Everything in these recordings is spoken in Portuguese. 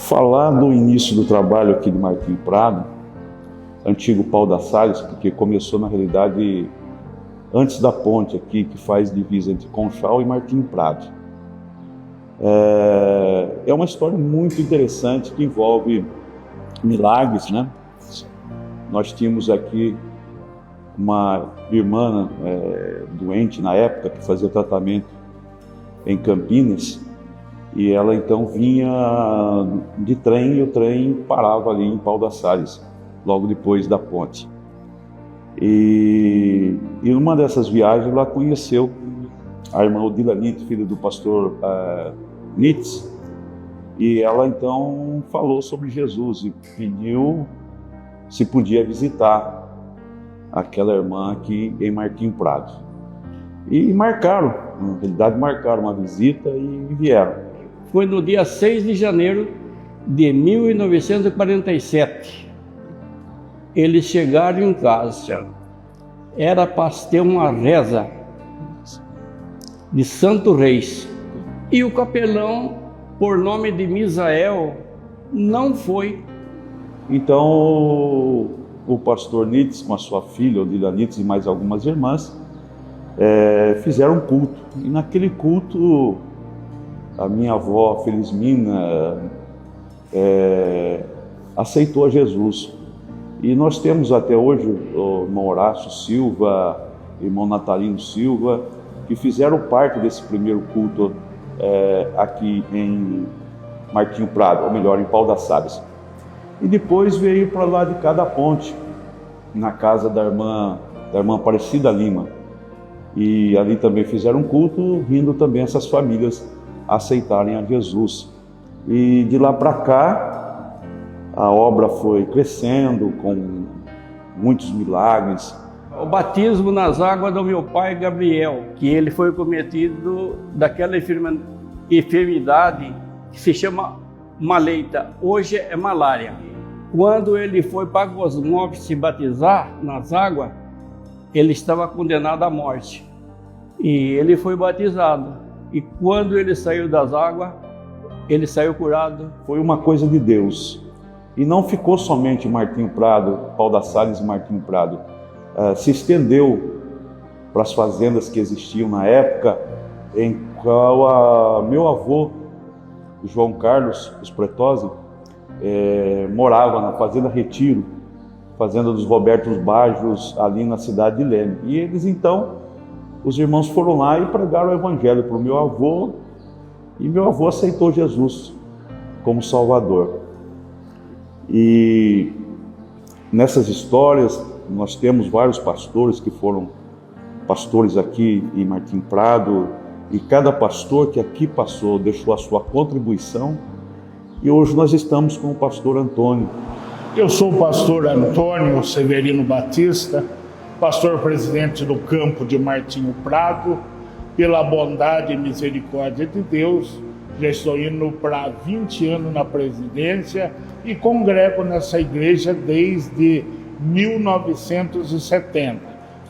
falar do início do trabalho aqui de Martim Prado, antigo Pau da Salles, porque começou na realidade antes da ponte aqui, que faz divisa entre Conchal e Martim Prado. É uma história muito interessante que envolve milagres, né? Nós tínhamos aqui uma irmã doente na época, que fazia tratamento em Campinas, e ela então vinha de trem e o trem parava ali em Pau da Salles, logo depois da ponte. E numa dessas viagens ela conheceu a irmã Odila Nitz, filha do pastor Nitz, e ela então falou sobre Jesus e pediu se podia visitar aquela irmã aqui em Martim Prado. E marcaram, na realidade marcaram uma visita e vieram. Foi no dia 6 de janeiro de 1947. Eles chegaram em casa. Era para ter uma reza de Santo Reis. E o capelão, por nome de Misael, não foi. Então o pastor Nitz, com a sua filha, Odila Nitz, e mais algumas irmãs, fizeram um culto. E naquele culto, a minha avó, Felizmina, aceitou a Jesus. E nós temos até hoje o irmão Horácio Silva, irmão Natalino Silva, que fizeram parte desse primeiro culto aqui em Martim Prado, ou melhor, em Pau da Salles. E depois veio para lá de Cada Ponte, na casa da irmã Aparecida Lima. E ali também fizeram um culto, vindo também essas famílias aceitarem a Jesus. E de lá para cá, a obra foi crescendo com muitos milagres. O batismo nas águas do meu pai Gabriel, que ele foi cometido daquela enfermidade que se chama maleita, hoje é malária. Quando ele foi para Cosmópolis se batizar nas águas, ele estava condenado à morte. E ele foi batizado. E quando ele saiu das águas, ele saiu curado. Foi uma coisa de Deus. E não ficou somente Martim Prado, Pau da Salles e Martim Prado. Se estendeu para as fazendas que existiam na época, em qual meu avô, João Carlos Espretosi, morava na Fazenda Retiro, fazenda dos Robertos Bajos, ali na cidade de Leme. E eles então, os irmãos foram lá e pregaram o evangelho para o meu avô, e meu avô aceitou Jesus como Salvador. E nessas histórias, nós temos vários pastores que foram pastores aqui em Martim Prado, e cada pastor que aqui passou deixou a sua contribuição, e hoje nós estamos com o pastor Antônio. Eu sou o pastor Antônio Severino Batista, pastor presidente do campo de Martim Prado. Pela bondade e misericórdia de Deus, já estou indo para 20 anos na presidência e congrego nessa igreja desde 1970.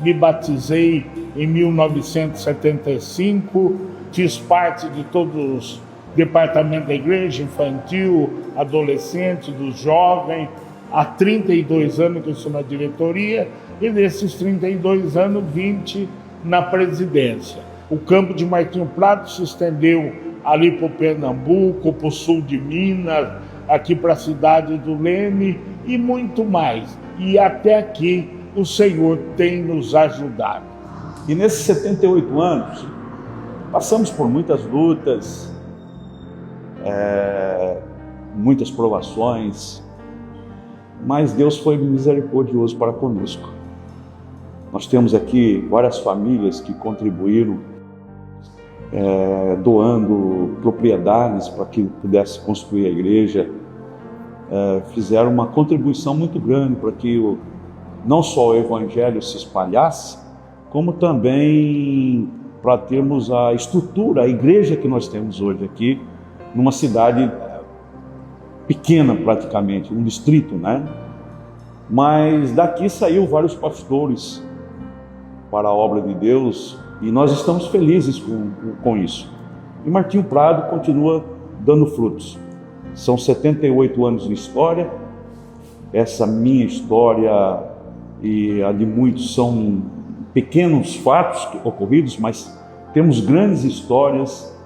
Me batizei em 1975, fiz parte de todos os departamentos da igreja, infantil, adolescente, dos jovens. Há 32 anos que eu estou na diretoria e desses 32 anos, 20 na presidência. O campo de Martim Prado se estendeu ali para o Pernambuco, para o sul de Minas, aqui para a cidade do Leme e muito mais. E até aqui o Senhor tem nos ajudado. E nesses 78 anos, passamos por muitas lutas, muitas provações, mas Deus foi misericordioso para conosco. Nós temos aqui várias famílias que contribuíram, doando propriedades para que pudesse construir a igreja, fizeram uma contribuição muito grande para que não só o evangelho se espalhasse, como também para termos a estrutura, a igreja que nós temos hoje aqui, numa cidade pequena praticamente, um distrito, né? Mas daqui saiu vários pastores para a obra de Deus e nós estamos felizes com isso. E Martim Prado continua dando frutos. São 78 anos de história. Essa minha história e a de muitos são pequenos fatos ocorridos, mas temos grandes histórias,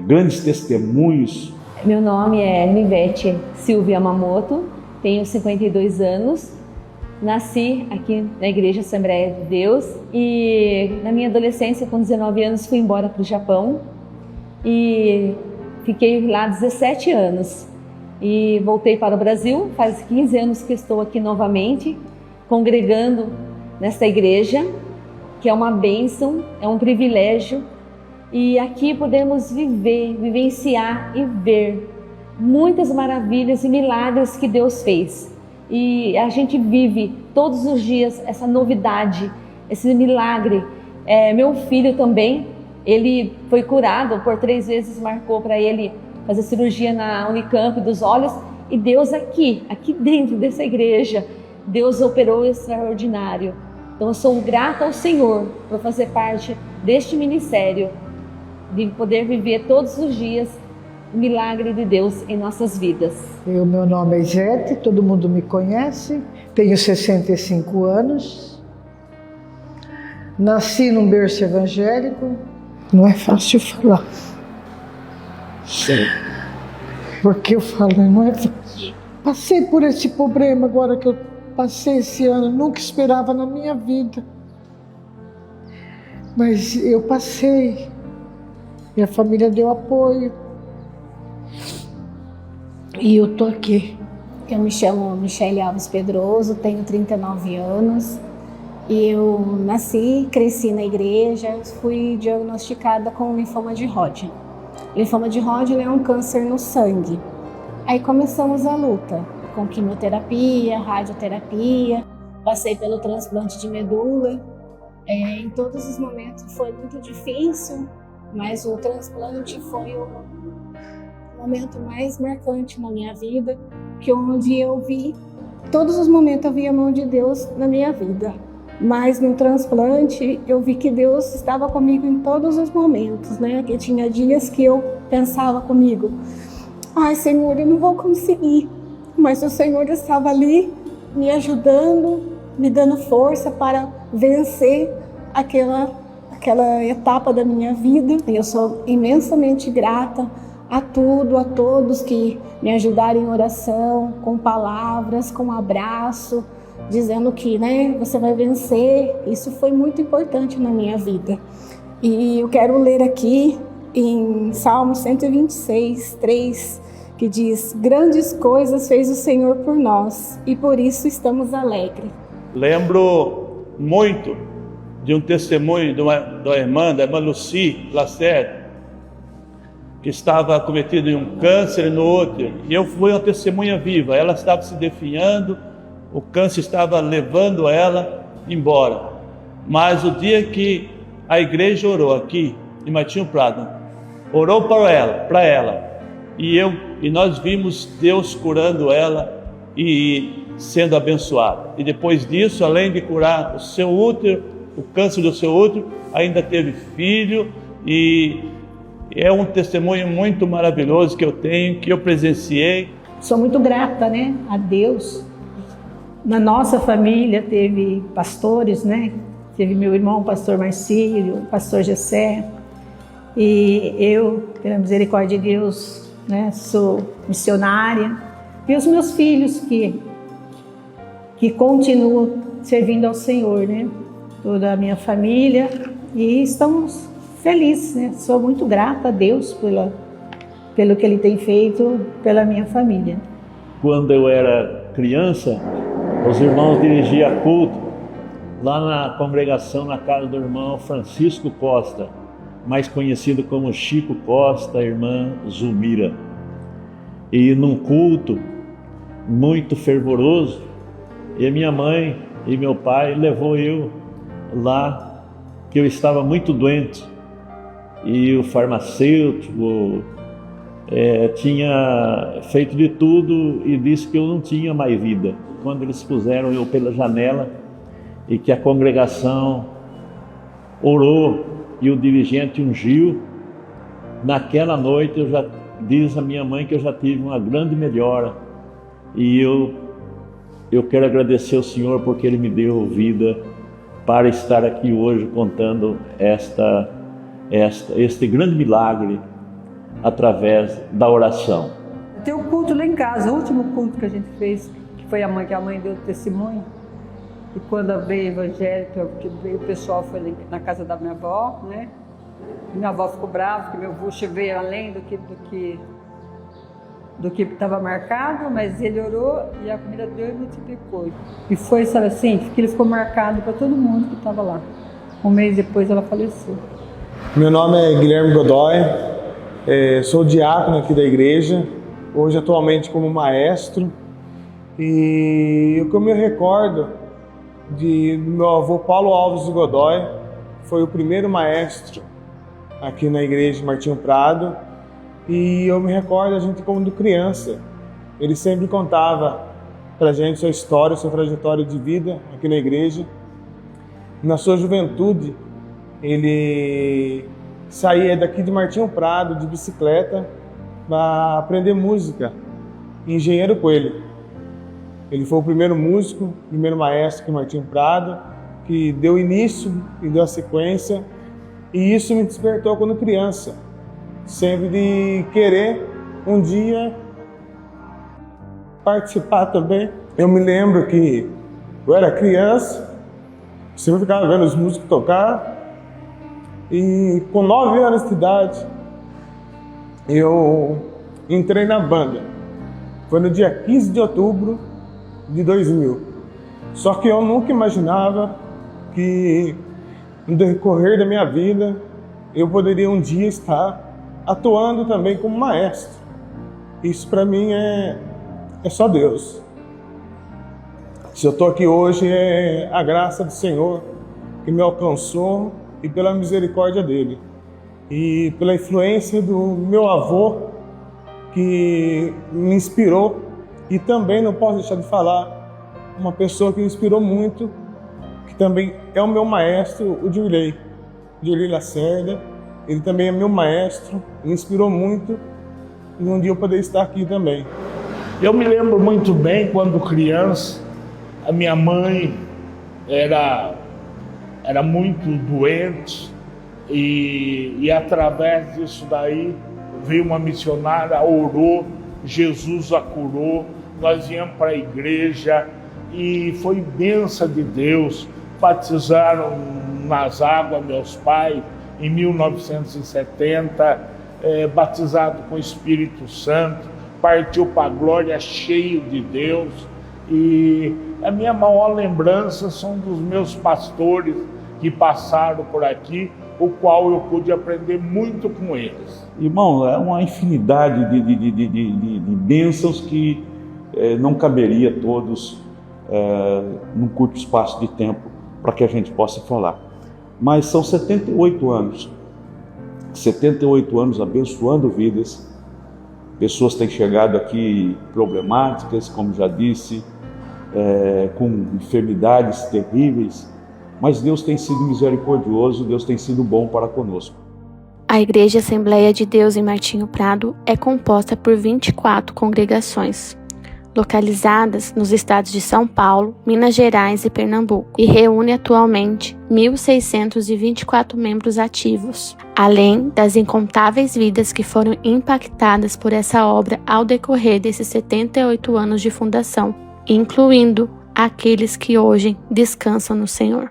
grandes testemunhos. Meu nome é Nivete Silvia Yamamoto, tenho 52 anos, nasci aqui na Igreja Assembleia de Deus e na minha adolescência, com 19 anos, fui embora para o Japão e fiquei lá 17 anos. E voltei para o Brasil, faz 15 anos que estou aqui novamente, congregando nesta igreja, que é uma bênção, é um privilégio. E aqui podemos vivenciar e ver muitas maravilhas e milagres que Deus fez. E a gente vive todos os dias essa novidade, esse milagre. Meu filho também, ele foi curado, por 3 vezes marcou para ele fazer cirurgia na Unicamp dos olhos. E Deus aqui dentro dessa igreja, Deus operou extraordinário. Então eu sou grata ao Senhor por fazer parte deste ministério, de poder viver todos os dias o milagre de Deus em nossas vidas. Meu nome é Isete, todo mundo me conhece, tenho 65 anos, nasci num berço evangélico, não é fácil falar. Sim. Porque eu falo, não é fácil. Passei por esse problema agora que eu passei esse ano, nunca esperava na minha vida. Mas eu passei, minha família deu apoio. E eu tô aqui. Eu me chamo Michele Alves Pedroso, tenho 39 anos. E eu nasci, cresci na igreja, fui diagnosticada com linfoma de Hodgkin. Linfoma de Hodgkin é um câncer no sangue. Aí começamos a luta com quimioterapia, radioterapia, passei pelo transplante de medula. Em todos os momentos foi muito difícil, mas o transplante foi o momento mais marcante na minha vida, que onde eu vi, todos os momentos eu vi a mão de Deus na minha vida. Mas no transplante eu vi que Deus estava comigo em todos os momentos, né? Que tinha dias que eu pensava comigo, ai Senhor, eu não vou conseguir. Mas o Senhor estava ali me ajudando, me dando força para vencer aquela etapa da minha vida. Eu sou imensamente grata a tudo, a todos que me ajudaram em oração, com palavras, com abraço, dizendo que, né, você vai vencer. Isso foi muito importante na minha vida. E eu quero ler aqui em Salmo 126, 3, que diz: grandes coisas fez o Senhor por nós e por isso estamos alegres. Lembro muito de um testemunho da irmã Lucy Lacerda, que estava acometida em um câncer no útero, e eu fui uma testemunha viva. Ela estava se definhando, o câncer estava levando ela embora. Mas o dia que a igreja orou aqui em Martinho Prado, orou para ela, e nós vimos Deus curando ela e sendo abençoada. E depois disso, além de curar o seu útero, o câncer do seu útero, ainda teve filho, e é um testemunho muito maravilhoso que eu tenho, que eu presenciei. Sou muito grata, né, a Deus. Na nossa família teve pastores, né? Teve meu irmão, o pastor Marcílio, o pastor Gessé. E eu, pela misericórdia de Deus, né, sou missionária. E os meus filhos que continuam servindo ao Senhor, né? Toda a minha família. E estamos felizes, né? Sou muito grata a Deus pelo que Ele tem feito pela minha família. Quando eu era criança, os irmãos dirigiam culto lá na congregação, na casa do irmão Francisco Costa, mais conhecido como Chico Costa, irmã Zulmira. E num culto muito fervoroso, e minha mãe e meu pai levou eu lá, que eu estava muito doente, e o farmacêutico tinha feito de tudo e disse que eu não tinha mais vida. Quando eles puseram eu pela janela e que a congregação orou e o dirigente ungiu, naquela noite eu já diz a minha mãe que eu já tive uma grande melhora. E eu quero agradecer ao Senhor porque Ele me deu vida para estar aqui hoje contando este grande milagre através da oração. Tem um culto lá em casa, o último culto que a gente fez, que foi que a mãe deu testemunho. E quando veio evangélica, veio o pessoal, foi na casa da minha avó, né? Minha avó ficou brava, porque meu avô veio além do que estava marcado, mas ele orou e a comida deu e multiplicou. E foi, sabe assim, que ele ficou marcado para todo mundo que estava lá. Um mês depois ela faleceu. Meu nome é Guilherme Godoy, sou diácono aqui da igreja, hoje atualmente como maestro. E o que eu me recordo do meu avô Paulo Alves de Godoy, foi o primeiro maestro aqui na igreja de Martinho Prado. E eu me recordo a gente como criança, ele sempre contava pra gente sua história, sua trajetória de vida aqui na igreja. Na sua juventude, ele saía daqui de Martinho Prado de bicicleta para aprender música em Engenheiro Coelho. Ele foi o primeiro músico, primeiro maestro aqui em Martinho Prado, que deu início e deu a sequência, e isso me despertou quando criança. Sempre de querer um dia participar também. Eu me lembro que eu era criança, sempre ficava vendo os músicos tocar, e com 9 anos de idade eu entrei na banda. Foi no dia 15 de outubro de 2000. Só que eu nunca imaginava que no decorrer da minha vida eu poderia um dia estar atuando também como maestro. Isso para mim é só Deus. Se eu estou aqui hoje é a graça do Senhor que me alcançou e pela misericórdia dele. E pela influência do meu avô que me inspirou. E também não posso deixar de falar uma pessoa que me inspirou muito, que também é o meu maestro, o Dirley Lacerda. Ele também é meu maestro, me inspirou muito e um dia eu poder estar aqui também. Eu me lembro muito bem quando criança, a minha mãe era muito doente e através disso daí veio uma missionária, orou, Jesus a curou, nós viemos para a igreja e foi bênção de Deus. Batizaram nas águas meus pais em 1970, batizado com o Espírito Santo, partiu para a glória cheio de Deus. E a minha maior lembrança são dos meus pastores que passaram por aqui, o qual eu pude aprender muito com eles. Irmão, é uma infinidade de bênçãos que não caberia a todos num curto espaço de tempo para que a gente possa falar. Mas são 78 anos abençoando vidas. Pessoas têm chegado aqui problemáticas, como já disse, com enfermidades terríveis, mas Deus tem sido misericordioso, Deus tem sido bom para conosco. A Igreja Assembleia de Deus em Martinho Prado é composta por 24 congregações, localizadas nos estados de São Paulo, Minas Gerais e Pernambuco, e reúne atualmente 1.624 membros ativos, além das incontáveis vidas que foram impactadas por essa obra ao decorrer desses 78 anos de fundação, incluindo aqueles que hoje descansam no Senhor.